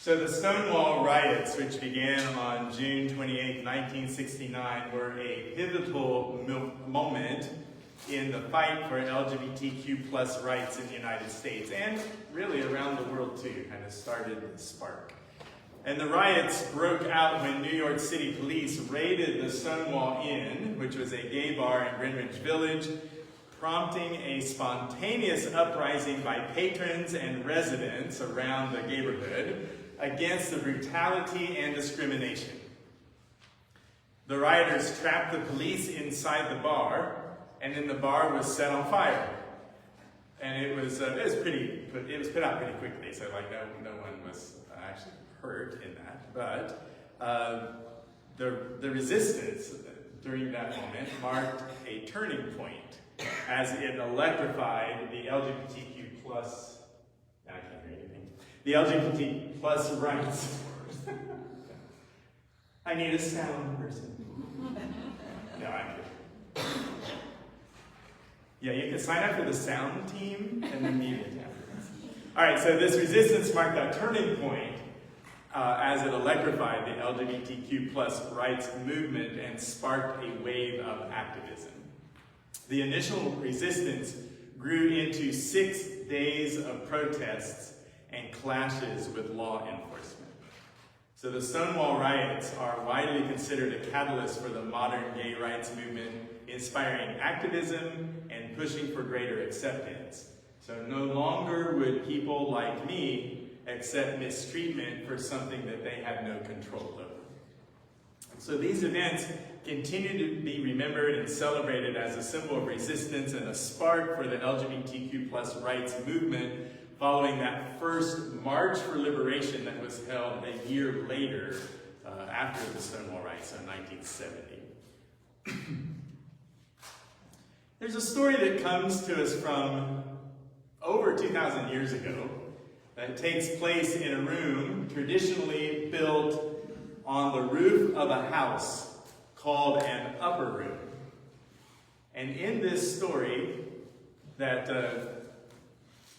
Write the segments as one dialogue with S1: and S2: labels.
S1: So the Stonewall riots, which began on June 28, 1969, were a pivotal moment in the fight for LGBTQ plus rights in the United States, and really around the world too, kind of started the spark. And the riots broke out when New York City police raided the Stonewall Inn, which was a gay bar in Greenwich Village, prompting a spontaneous uprising by patrons and residents around the neighborhood against the brutality and discrimination. The rioters trapped the police inside the bar, and then the bar was set on fire. And it was put out pretty quickly, so like no one was actually hurt in that. But the resistance during that moment marked a turning point as it electrified the LGBTQ plus, I can't hear anything, the LGBT plus rights. I need a sound person. No, I'm kidding. Yeah, you can sign up for the sound team and then media afterwards. All right, so this resistance marked that turning point as it electrified the LGBTQ plus rights movement and sparked a wave of activism. The initial resistance grew into 6 days of protests and clashes with law enforcement. So the Stonewall riots are widely considered a catalyst for the modern gay rights movement, inspiring activism and pushing for greater acceptance. So no longer would people like me accept mistreatment for something that they had no control over. So these events continue to be remembered and celebrated as a symbol of resistance and a spark for the LGBTQ plus rights movement following that first March for Liberation that was held a year later after the Stonewall riots in 1970. There's a story that comes to us from over 2,000 years ago that takes place in a room traditionally built on the roof of a house called an upper room. And in this story that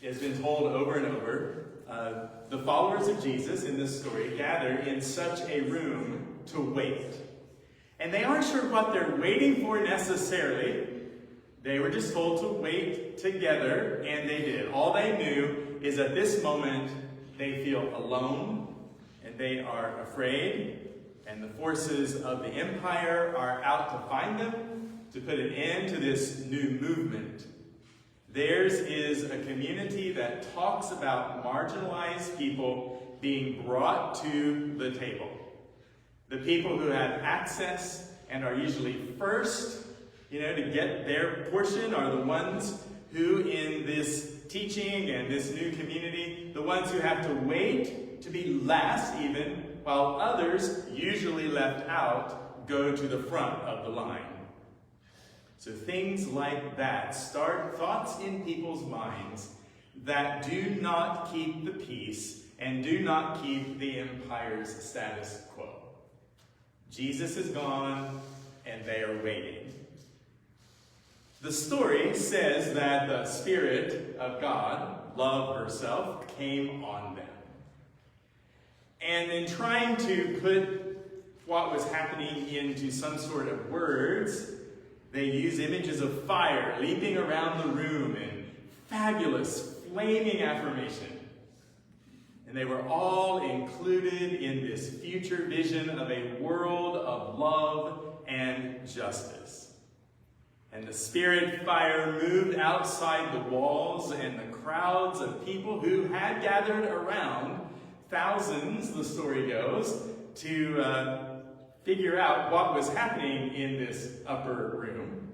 S1: has been told over and over, the followers of Jesus in this story gather in such a room to wait. And they aren't sure what they're waiting for necessarily. They were just told to wait together, and they did. All they knew is at this moment they feel alone, and they are afraid, and the forces of the empire are out to find them, to put an end to this new movement. Theirs is a community that talks about marginalized people being brought to the table. The people who have access and are usually first, to get their portion are the ones who in this teaching and this new community, the ones who have to wait to be last even, while others, usually left out, go to the front of the line. So things like that start thoughts in people's minds that do not keep the peace and do not keep the empire's status quo. Jesus is gone and they are waiting. The story says that the Spirit of God, love herself, came on them. And in trying to put what was happening into some sort of words, they use images of fire leaping around the room and fabulous flaming affirmation. And they were all included in this future vision of a world of love and justice. And the Spirit fire moved outside the walls, and the crowds of people who had gathered around, thousands, the story goes, to figure out what was happening in this upper room.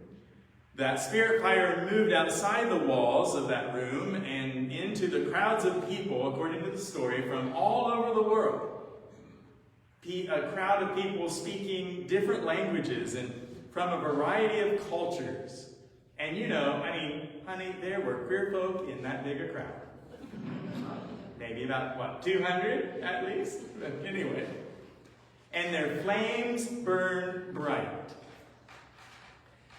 S1: That Spirit fire moved outside the walls of that room and into the crowds of people, according to the story, from all over the world. A crowd of people speaking different languages and from a variety of cultures. And honey, there were queer folk in that big a crowd. Maybe about, 200 at least? But anyway. And their flames burned bright.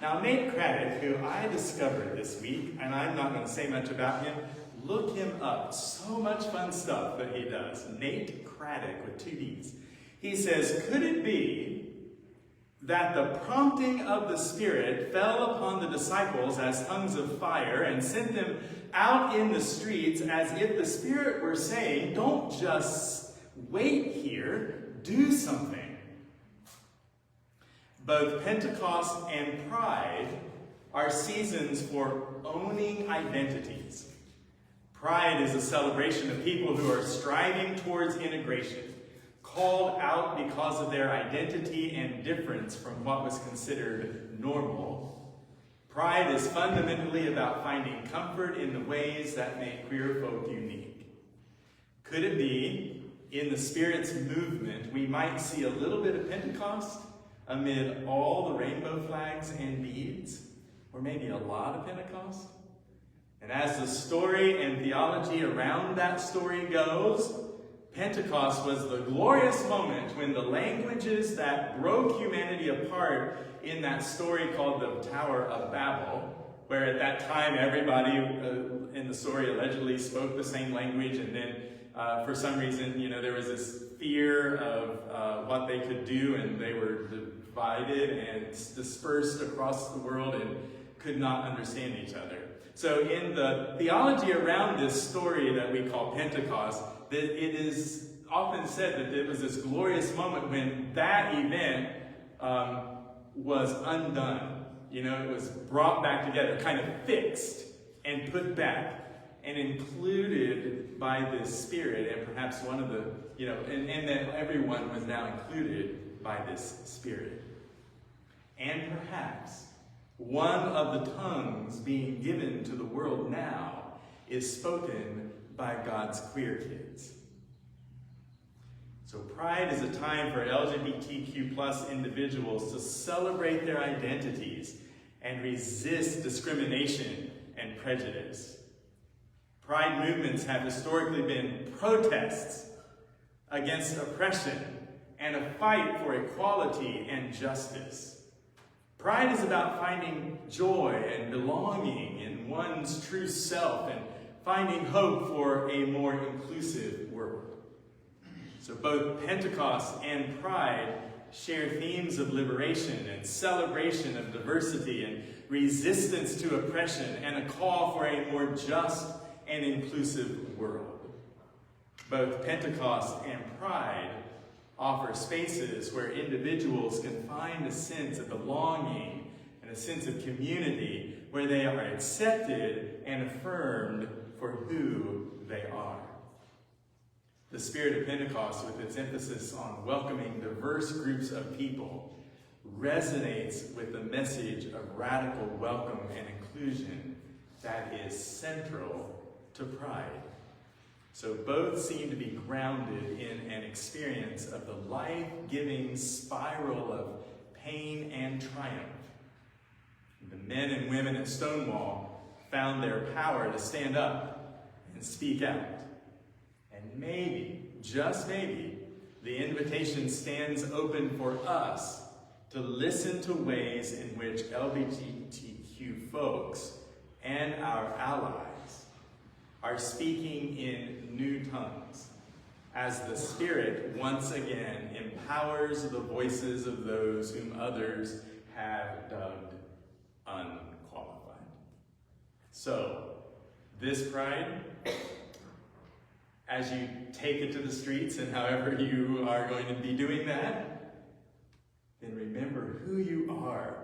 S1: Now, Nate Craddock, who I discovered this week, and I'm not going to say much about him, Look him up. So much fun stuff that he does. Nate Craddock with 2 D's. He says, could it be that the prompting of the Spirit fell upon the disciples as tongues of fire and sent them out in the streets as if the Spirit were saying, don't just wait here, do something. Both Pentecost and Pride are seasons for owning identities. Pride is a celebration of people who are striving towards integration, called out because of their identity and difference from what was considered normal. Pride is fundamentally about finding comfort in the ways that make queer folk unique. Could it be, in the Spirit's movement, we might see a little bit of Pentecost amid all the rainbow flags and beads? Or maybe a lot of Pentecost? And as the story and theology around that story goes, Pentecost was the glorious moment when the languages that broke humanity apart in that story called the Tower of Babel, where at that time everybody in the story allegedly spoke the same language, and then for some reason, there was this fear of what they could do, and they were divided and dispersed across the world and could not understand each other. So in the theology around this story that we call Pentecost, that it is often said that it was this glorious moment when that event was undone. It was brought back together, kind of fixed and put back and included by this Spirit, and perhaps one of the, and that everyone was now included by this Spirit. And perhaps one of the tongues being given to the world now is spoken by God's queer kids. So Pride is a time for LGBTQ plus individuals to celebrate their identities and resist discrimination and prejudice. Pride movements have historically been protests against oppression and a fight for equality and justice. Pride is about finding joy and belonging in one's true self and finding hope for a more inclusive world. So both Pentecost and Pride share themes of liberation and celebration of diversity and resistance to oppression and a call for a more just and inclusive world. Both Pentecost and Pride offer spaces where individuals can find a sense of belonging and a sense of community, where they are accepted and affirmed for who they are. The spirit of Pentecost, with its emphasis on welcoming diverse groups of people, resonates with the message of radical welcome and inclusion that is central to Pride. So both seem to be grounded in an experience of the life-giving spiral of pain and triumph. The men and women at Stonewall found their power to stand up and speak out. And maybe, just maybe, the invitation stands open for us to listen to ways in which LGBTQ folks and our allies are speaking in new tongues, as the Spirit once again empowers the voices of those whom others have dubbed unqualified. So, this Pride, as you take it to the streets and however you are going to be doing that, then remember who you are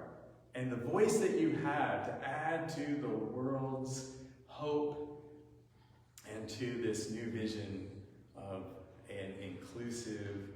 S1: and the voice that you have to add to the world's hope and to this new vision of an inclusive